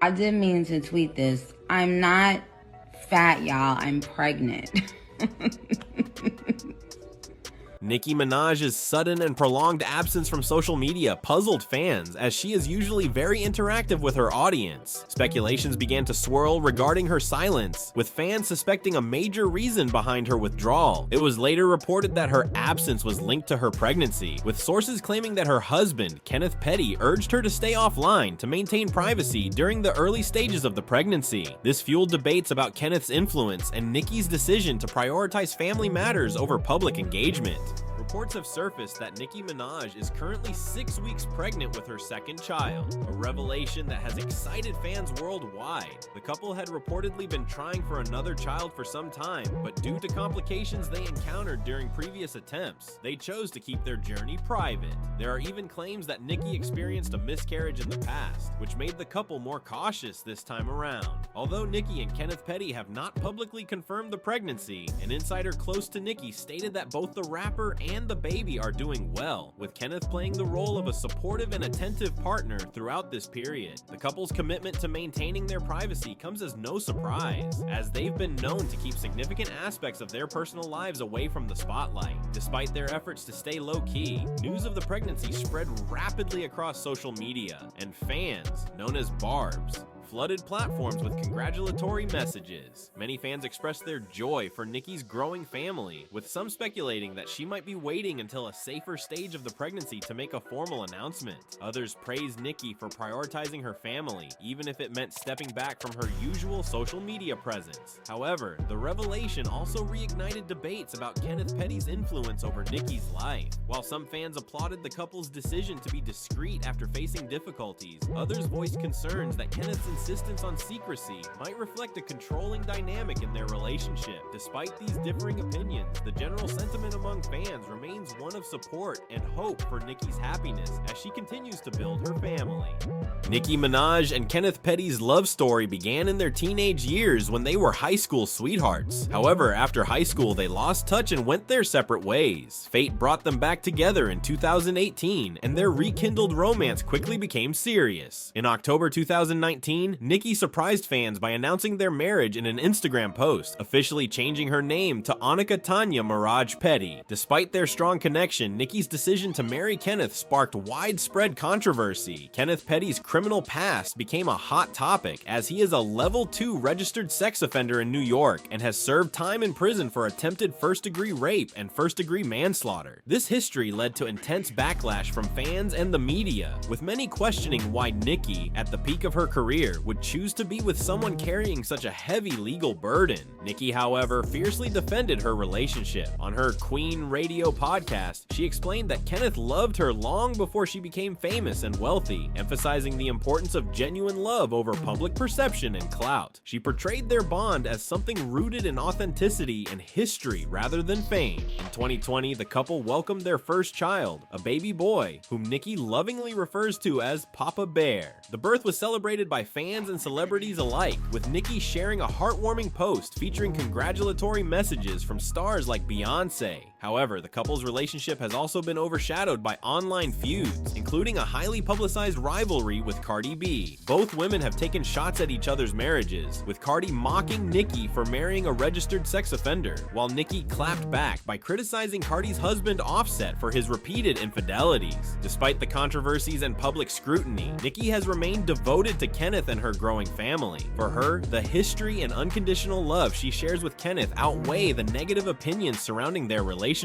I did mean to tweet this. I'm not fat, y'all. I'm pregnant. Nicki Minaj's sudden and prolonged absence from social media puzzled fans, as she is usually very interactive with her audience. Speculations began to swirl regarding her silence, with fans suspecting a major reason behind her withdrawal. It was later reported that her absence was linked to her pregnancy, with sources claiming that her husband, Kenneth Petty, urged her to stay offline to maintain privacy during the early stages of the pregnancy. This fueled debates about Kenneth's influence and Nicki's decision to prioritize family matters over public engagement. Reports have surfaced that Nicki Minaj is currently 6 weeks pregnant with her second child, a revelation that has excited fans worldwide. The couple had reportedly been trying for another child for some time, but due to complications they encountered during previous attempts, they chose to keep their journey private. There are even claims that Nicki experienced a miscarriage in the past, which made the couple more cautious this time around. Although Nicki and Kenneth Petty have not publicly confirmed the pregnancy, an insider close to Nicki stated that both the rapper and the baby are doing well, with Kenneth playing the role of a supportive and attentive partner throughout this period. The couple's commitment to maintaining their privacy comes as no surprise, as they've been known to keep significant aspects of their personal lives away from the spotlight. Despite their efforts to stay low-key, news of the pregnancy spread rapidly across social media, and fans, known as Barbs, flooded platforms with congratulatory messages. Many fans expressed their joy for Nicki's growing family, with some speculating that she might be waiting until a safer stage of the pregnancy to make a formal announcement. Others praised Nicki for prioritizing her family, even if it meant stepping back from her usual social media presence. However, the revelation also reignited debates about Kenneth Petty's influence over Nicki's life. While some fans applauded the couple's decision to be discreet after facing difficulties, others voiced concerns that Kenneth's insistence on secrecy might reflect a controlling dynamic in their relationship. Despite these differing opinions, the general sentiment among fans remains one of support and hope for Nicki's happiness as she continues to build her family. Nicki Minaj and Kenneth Petty's love story began in their teenage years when they were high school sweethearts. However, after high school, they lost touch and went their separate ways. Fate brought them back together in 2018, and their rekindled romance quickly became serious. In October 2019, Nicki surprised fans by announcing their marriage in an Instagram post, officially changing her name to Annika Tanya Mirage Petty. Despite their strong connection, Nicki's decision to marry Kenneth sparked widespread controversy. Kenneth Petty's criminal past became a hot topic, as he is a level 2 registered sex offender in New York and has served time in prison for attempted first-degree rape and first-degree manslaughter. This history led to intense backlash from fans and the media, with many questioning why Nicki, at the peak of her career, would choose to be with someone carrying such a heavy legal burden. Nicki, however, fiercely defended her relationship. On her Queen Radio podcast, she explained that Kenneth loved her long before she became famous and wealthy, emphasizing the importance of genuine love over public perception and clout. She portrayed their bond as something rooted in authenticity and history rather than fame. In 2020, the couple welcomed their first child, a baby boy, whom Nicki lovingly refers to as Papa Bear. The birth was celebrated by fans and celebrities alike, with Nicki sharing a heartwarming post featuring congratulatory messages from stars like Beyonce. However, the couple's relationship has also been overshadowed by online feuds, including a highly publicized rivalry with Cardi B. Both women have taken shots at each other's marriages, with Cardi mocking Nicki for marrying a registered sex offender, while Nicki clapped back by criticizing Cardi's husband Offset for his repeated infidelities. Despite the controversies and public scrutiny, Nicki has remained devoted to Kenneth and her growing family. For her, the history and unconditional love she shares with Kenneth outweigh the negative opinions surrounding their relationship.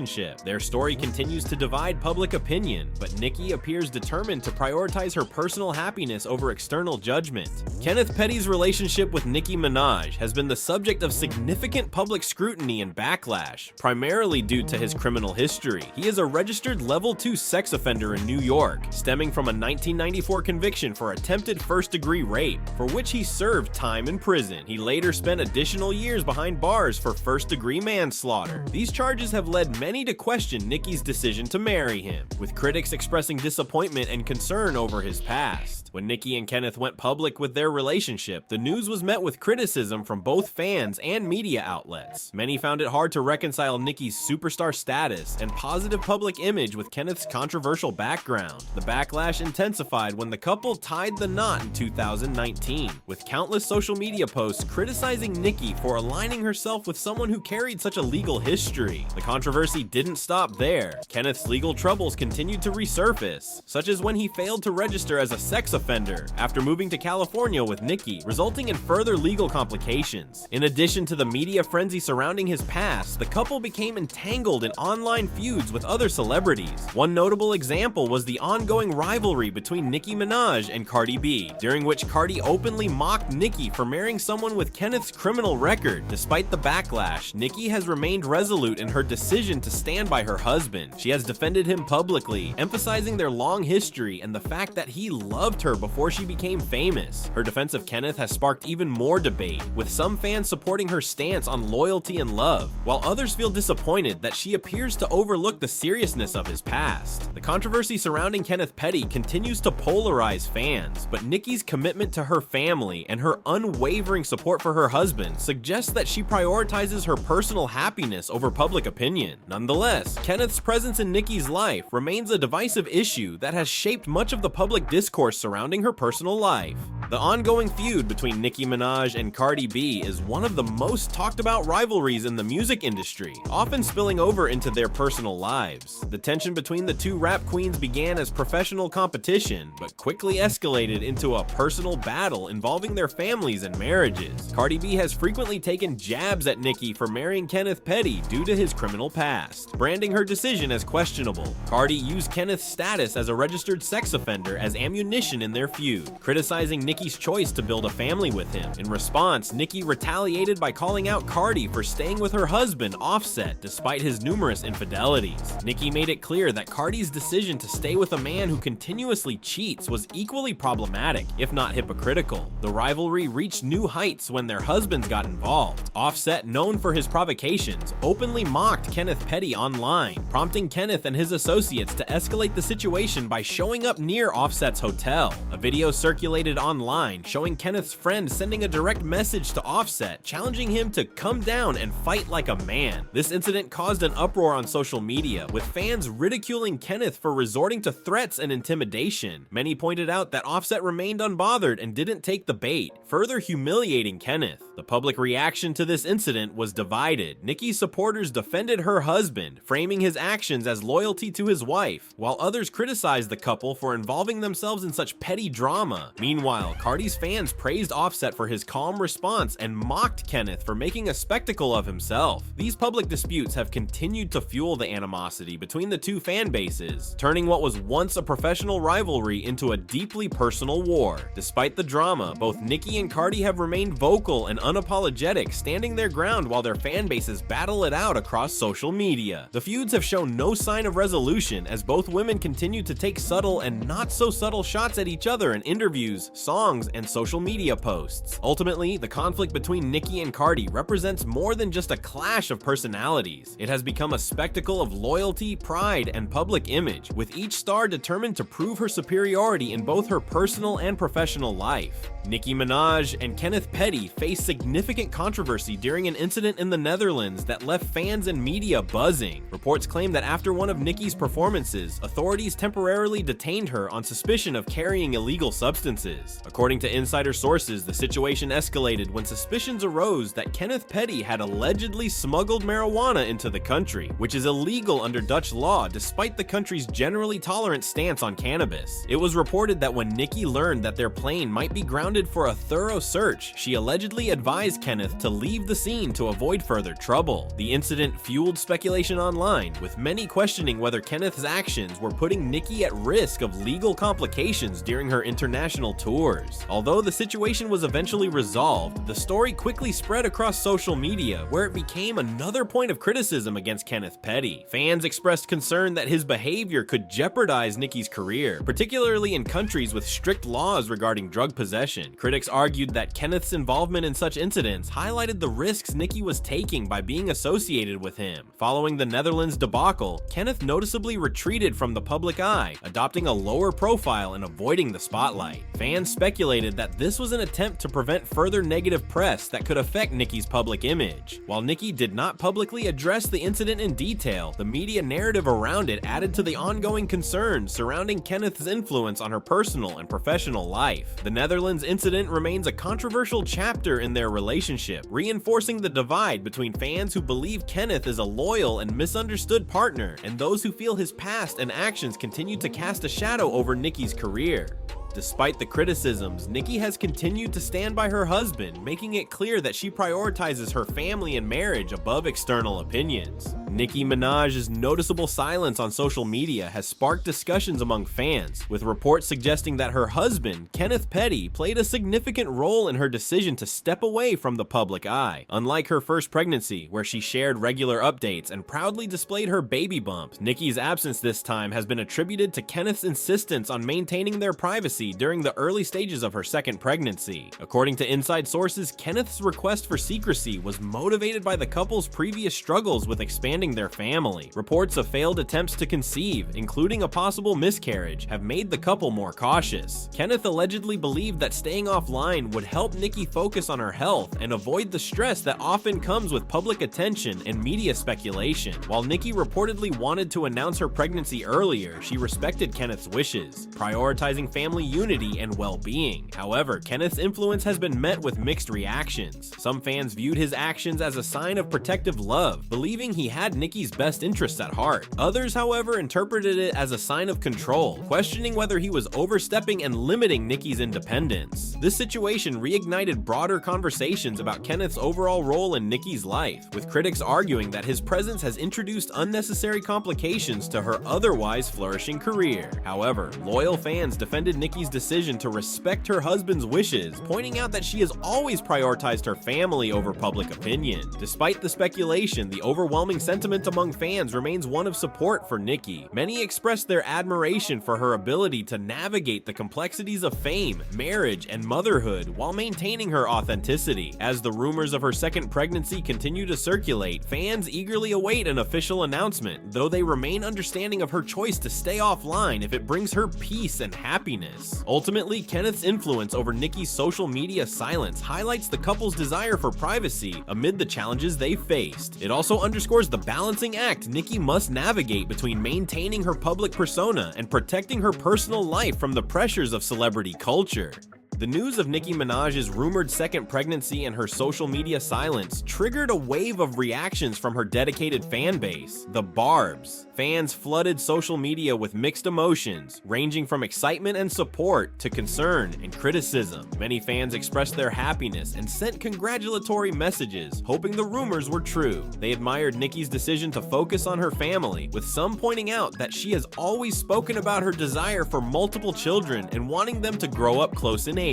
Their story continues to divide public opinion, but Nicki appears determined to prioritize her personal happiness over external judgment. Kenneth Petty's relationship with Nicki Minaj has been the subject of significant public scrutiny and backlash, primarily due to his criminal history. He is a registered level 2 sex offender in New York, stemming from a 1994 conviction for attempted first-degree rape, for which he served time in prison. He later spent additional years behind bars for first-degree manslaughter. These charges have led many to question Nicki's decision to marry him, with critics expressing disappointment and concern over his past. When Nicki and Kenneth went public with their relationship, the news was met with criticism from both fans and media outlets. Many found it hard to reconcile Nicki's superstar status and positive public image with Kenneth's controversial background. The backlash intensified when the couple tied the knot in 2019, with countless social media posts criticizing Nicki for aligning herself with someone who carried such a legal history. The controversy didn't stop there. Kenneth's legal troubles continued to resurface, such as when he failed to register as a sex offender after moving to California with Nicki, resulting in further legal complications. In addition to the media frenzy surrounding his past, the couple became entangled in online feuds with other celebrities. One notable example was the ongoing rivalry between Nicki Minaj and Cardi B, during which Cardi openly mocked Nicki for marrying someone with Kenneth's criminal record. Despite the backlash, Nicki has remained resolute in her decision to stand by her husband. She has defended him publicly, emphasizing their long history and the fact that he loved her before she became famous. Her defense of Kenneth has sparked even more debate, with some fans supporting her stance on loyalty and love, while others feel disappointed that she appears to overlook the seriousness of his past. The controversy surrounding Kenneth Petty continues to polarize fans, but Nicki's commitment to her family and her unwavering support for her husband suggests that she prioritizes her personal happiness over public opinion. Nonetheless, Kenneth's presence in Nicki's life remains a divisive issue that has shaped much of the public discourse surrounding her personal life. The ongoing feud between Nicki Minaj and Cardi B is one of the most talked about rivalries in the music industry, often spilling over into their personal lives. The tension between the two rap queens began as professional competition, but quickly escalated into a personal battle involving their families and marriages. Cardi B has frequently taken jabs at Nicki for marrying Kenneth Petty due to his criminal past, branding her decision as questionable. Cardi used Kenneth's status as a registered sex offender as ammunition in their feud, criticizing Nicki's choice to build a family with him. In response, Nicki retaliated by calling out Cardi for staying with her husband, Offset, despite his numerous infidelities. Nicki made it clear that Cardi's decision to stay with a man who continuously cheats was equally problematic, if not hypocritical. The rivalry reached new heights when their husbands got involved. Offset, known for his provocations, openly mocked Kenneth Petty online, prompting Kenneth and his associates to escalate the situation by showing up near Offset's hotel. A video circulated online showing Kenneth's friend sending a direct message to Offset, challenging him to come down and fight like a man. This incident caused an uproar on social media, with fans ridiculing Kenneth for resorting to threats and intimidation. Many pointed out that Offset remained unbothered and didn't take the bait, further humiliating Kenneth. The public reaction to this incident was divided. Nicki's supporters defended her husband, framing his actions as loyalty to his wife, while others criticized the couple for involving themselves in such petty drama. Meanwhile, Cardi's fans praised Offset for his calm response and mocked Kenneth for making a spectacle of himself. These public disputes have continued to fuel the animosity between the two fan bases, turning what was once a professional rivalry into a deeply personal war. Despite the drama, both Nicki and Cardi have remained vocal and unapologetic, standing their ground while their fan bases battle it out across social media. The feuds have shown no sign of resolution, as both women continue to take subtle and not so subtle shots at each other in interviews, songs, and social media posts. Ultimately, the conflict between Nicki and Cardi represents more than just a clash of personalities. It has become a spectacle of loyalty, pride, and public image, with each star determined to prove her superiority in both her personal and professional life. Nicki Minaj and Kenneth Petty faced significant controversy during an incident in the Netherlands that left fans and media buzzing. Reports claim that after one of Nicki's performances, authorities temporarily detained her on suspicion of carrying illegal substances. According to insider sources, the situation escalated when suspicions arose that Kenneth Petty had allegedly smuggled marijuana into the country, which is illegal under Dutch law despite the country's generally tolerant stance on cannabis. It was reported that when Nicki learned that their plane might be grounded for a thorough search, she allegedly advised Kenneth to leave the scene to avoid further trouble. The incident fueled speculation online, with many questioning whether Kenneth's actions were putting Nicki at risk of legal complications during her international tours. Although the situation was eventually resolved, the story quickly spread across social media, where it became another point of criticism against Kenneth Petty. Fans expressed concern that his behavior could jeopardize Nicki's career, particularly in countries with strict laws regarding drug possession. Critics argued that Kenneth's involvement in such incidents highlighted the risks Nicki was taking by being associated with him, Following the Netherlands debacle, Kenneth noticeably retreated from the public eye, adopting a lower profile and avoiding the spotlight. Fans speculated that this was an attempt to prevent further negative press that could affect Nicki's public image. While Nicki did not publicly address the incident in detail, the media narrative around it added to the ongoing concerns surrounding Kenneth's influence on her personal and professional life. The Netherlands incident remains a controversial chapter in their relationship, reinforcing the divide between fans who believe Kenneth is a loyal and misunderstood partner and those who feel his past and actions continue to cast a shadow over Nicki's career. Despite the criticisms, Nicki has continued to stand by her husband, making it clear that she prioritizes her family and marriage above external opinions. Nicki Minaj's noticeable silence on social media has sparked discussions among fans, with reports suggesting that her husband, Kenneth Petty, played a significant role in her decision to step away from the public eye. Unlike her first pregnancy, where she shared regular updates and proudly displayed her baby bump, Nicki's absence this time has been attributed to Kenneth's insistence on maintaining their privacy during the early stages of her second pregnancy. According to inside sources, Kenneth's request for secrecy was motivated by the couple's previous struggles with expanding their family. Reports of failed attempts to conceive, including a possible miscarriage, have made the couple more cautious. Kenneth allegedly believed that staying offline would help Nicki focus on her health and avoid the stress that often comes with public attention and media speculation. While Nicki reportedly wanted to announce her pregnancy earlier, she respected Kenneth's wishes, prioritizing family unity and well-being. However, Kenneth's influence has been met with mixed reactions. Some fans viewed his actions as a sign of protective love, believing he had Nicki's best interests at heart. Others, however, interpreted it as a sign of control, questioning whether he was overstepping and limiting Nicki's independence. This situation reignited broader conversations about Kenneth's overall role in Nicki's life, with critics arguing that his presence has introduced unnecessary complications to her otherwise flourishing career. However, loyal fans defended Nicki's decision to respect her husband's wishes, pointing out that she has always prioritized her family over public opinion. Despite the speculation, the overwhelming sentiment among fans remains one of support for Nicki. Many expressed their admiration for her ability to navigate the complexities of fame, marriage, and motherhood while maintaining her authenticity. As the rumors of her second pregnancy continue to circulate, fans eagerly await an official announcement, though they remain understanding of her choice to stay offline if it brings her peace and happiness. Ultimately, Kenneth's influence over Nicki's social media silence highlights the couple's desire for privacy amid the challenges they faced. It also underscores the balancing act Nicki must navigate between maintaining her public persona and protecting her personal life from the pressures of celebrity culture. The news of Nicki Minaj's rumored second pregnancy and her social media silence triggered a wave of reactions from her dedicated fan base, the Barbs. Fans flooded social media with mixed emotions, ranging from excitement and support to concern and criticism. Many fans expressed their happiness and sent congratulatory messages, hoping the rumors were true. They admired Nicki's decision to focus on her family, with some pointing out that she has always spoken about her desire for multiple children and wanting them to grow up close in age.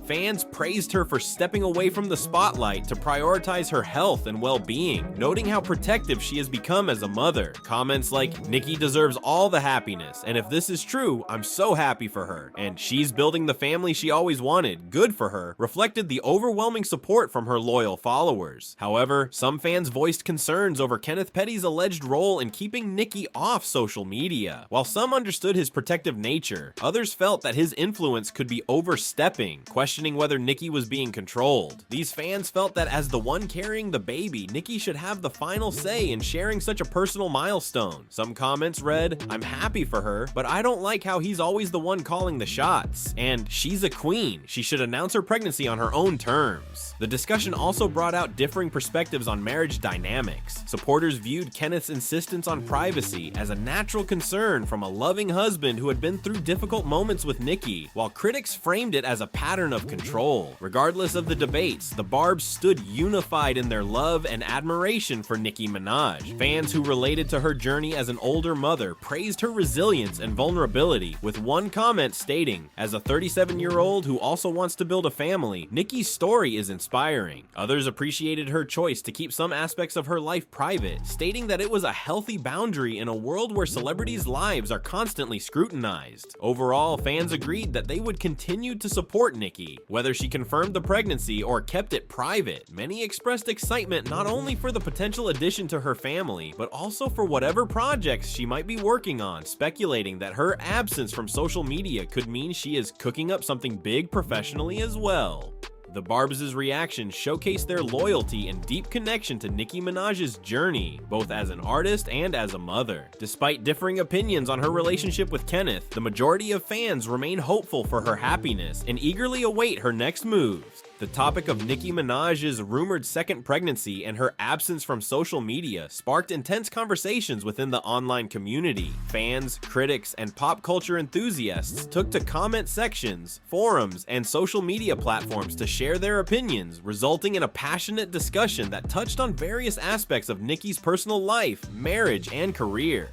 Fans praised her for stepping away from the spotlight to prioritize her health and well-being, noting how protective she has become as a mother. Comments like, "Nicki deserves all the happiness, and if this is true, I'm so happy for her," and "she's building the family she always wanted, good for her," reflected the overwhelming support from her loyal followers. However, some fans voiced concerns over Kenneth Petty's alleged role in keeping Nicki off social media. While some understood his protective nature, others felt that his influence could be overstepping, questioning whether Nicki was being controlled. These fans felt that as the one carrying the baby, Nicki should have the final say in sharing such a personal milestone. Some comments read, "I'm happy for her, but I don't like how he's always the one calling the shots," and "she's a queen, she should announce her pregnancy on her own terms." The discussion also brought out differing perspectives on marriage dynamics. Supporters viewed Kenneth's insistence on privacy as a natural concern from a loving husband who had been through difficult moments with Nicki, while critics framed it as a pattern of control. Regardless of the debates, the Barbs stood unified in their love and admiration for Nicki Minaj. Fans who related to her journey as an older mother praised her resilience and vulnerability, with one comment stating, "As a 37-year-old who also wants to build a family, Nicki's story is inspiring." Others appreciated her choice to keep some aspects of her life private, stating that it was a healthy boundary in a world where celebrities' lives are constantly scrutinized. Overall, fans agreed that they would continue to support support Nicki. Whether she confirmed the pregnancy or kept it private, many expressed excitement not only for the potential addition to her family, but also for whatever projects she might be working on, speculating that her absence from social media could mean she is cooking up something big professionally as well. The Barbs' reaction showcased their loyalty and deep connection to Nicki Minaj's journey, both as an artist and as a mother. Despite differing opinions on her relationship with Kenneth, the majority of fans remain hopeful for her happiness and eagerly await her next moves. The topic of Nicki Minaj's rumored second pregnancy and her absence from social media sparked intense conversations within the online community. Fans, critics, and pop culture enthusiasts took to comment sections, forums, and social media platforms to share their opinions, resulting in a passionate discussion that touched on various aspects of Nicki's personal life, marriage, and career.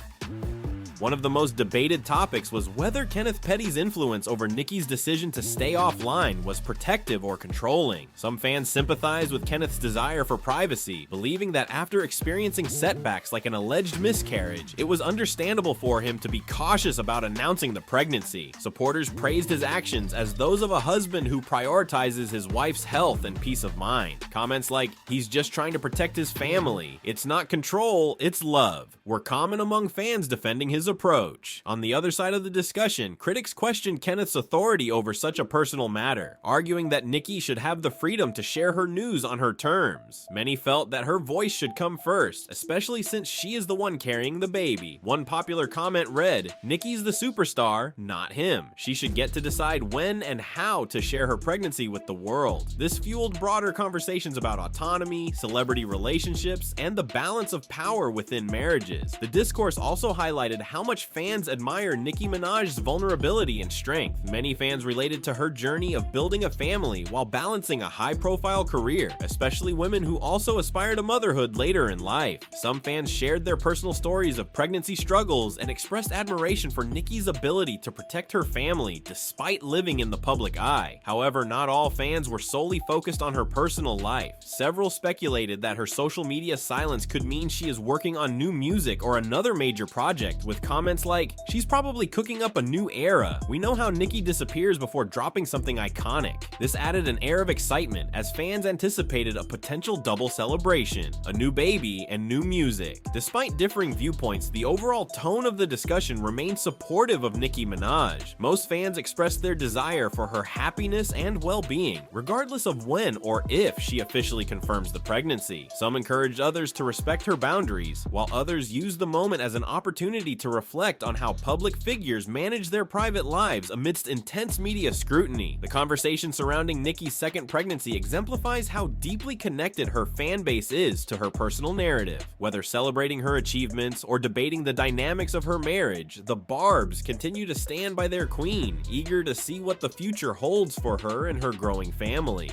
One of the most debated topics was whether Kenneth Petty's influence over Nicki's decision to stay offline was protective or controlling. Some fans sympathized with Kenneth's desire for privacy, believing that after experiencing setbacks like an alleged miscarriage, it was understandable for him to be cautious about announcing the pregnancy. Supporters praised his actions as those of a husband who prioritizes his wife's health and peace of mind. Comments like, "He's just trying to protect his family. It's not control, it's love," were common among fans defending his approach. On the other side of the discussion, critics questioned Kenneth's authority over such a personal matter, arguing that Nicki should have the freedom to share her news on her terms. Many felt that her voice should come first, especially since she is the one carrying the baby. One popular comment read, "Nicki's the superstar, not him. She should get to decide when and how to share her pregnancy with the world." This fueled broader conversations about autonomy, celebrity relationships, and the balance of power within marriages. The discourse also highlighted how much fans admire Nicki Minaj's vulnerability and strength. Many fans related to her journey of building a family while balancing a high-profile career, especially women who also aspire to motherhood later in life. Some fans shared their personal stories of pregnancy struggles and expressed admiration for Nicki's ability to protect her family despite living in the public eye. However, not all fans were solely focused on her personal life. Several speculated that her social media silence could mean she is working on new music or another major project, with comments like, "She's probably cooking up a new era. We know how Nicki disappears before dropping something iconic." This added an air of excitement as fans anticipated a potential double celebration, a new baby and new music. Despite differing viewpoints, the overall tone of the discussion remained supportive of Nicki Minaj. Most fans expressed their desire for her happiness and well-being, regardless of when or if she officially confirms the pregnancy. Some encouraged others to respect her boundaries, while others used the moment as an opportunity to reflect on how public figures manage their private lives amidst intense media scrutiny. The conversation surrounding Nicki's second pregnancy exemplifies how deeply connected her fan base is to her personal narrative. Whether celebrating her achievements or debating the dynamics of her marriage, the Barbs continue to stand by their queen, eager to see what the future holds for her and her growing family.